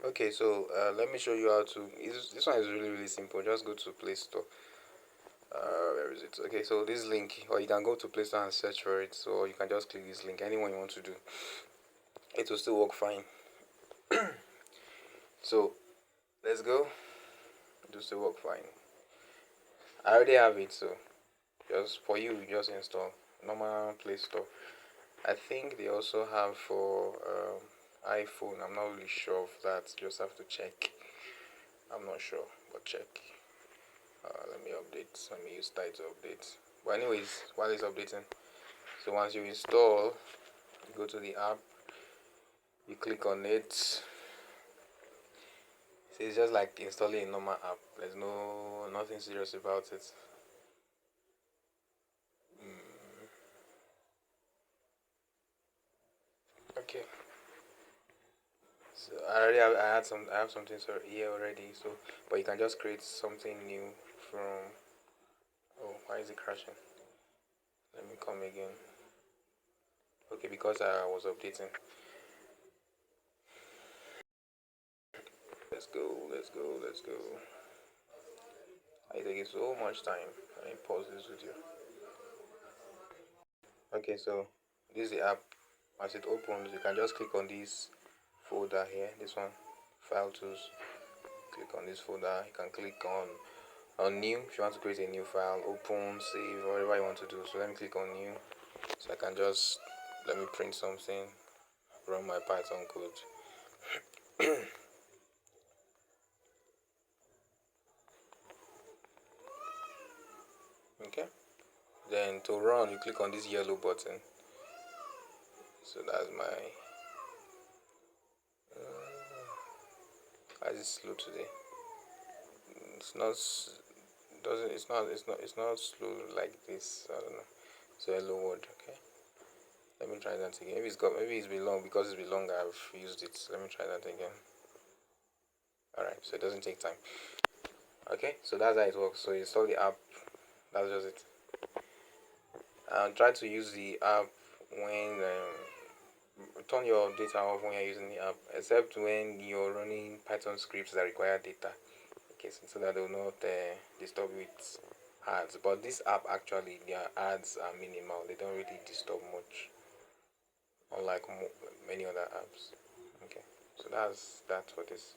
Okay, so let me show you how to. This one is really simple. Just go to Play Store. Where is it? Okay, so this link, or you can go to Play Store and search for it. So you can just click this link. Anyone you want to do, it will still work fine. So let's go. It will still work fine. I already have it, so just for you, just install normal Play Store. I think they also have for iPhone. I'm not really sure of that. Just have to check. I'm not sure, but check. Let me update. Let me use Tide to update. But anyways, while it's updating, so once you install, you go to the app, you click on it. So it's just like installing a normal app. There's nothing serious about it. Okay. So I have something here already. So, but you can just create something new from. Oh, why is it crashing? Let me come again. Okay, because I was updating. Let's go. Let's go. Let's go. I take it so much time. Let me pause this video. Okay, so this is the app. As it opens, you can just click on this folder here. This one, File Tools. Click on this folder. You can click on New if you want to create a new file. Open, save, whatever you want to do. So let me click on New. So I can just let me print something. Run my Python code. Okay. Then to run, you click on this yellow button. So that's my. Why is it slow today? It's not. Doesn't. It's not slow like this. I don't know. So hello world. Okay. Let me try that again. Maybe it's been long because it's been long. I've used it. Let me try that again. All right. So it doesn't take time. Okay. So that's how it works. So you install the app. That's just it. Try to use the app when turn your data off when you're using the app, except when you're running Python scripts that require data. Okay, so that they will not disturb you with ads. But this app actually, their ads are minimal. They don't really disturb much, unlike many other apps. Okay, so that's for this.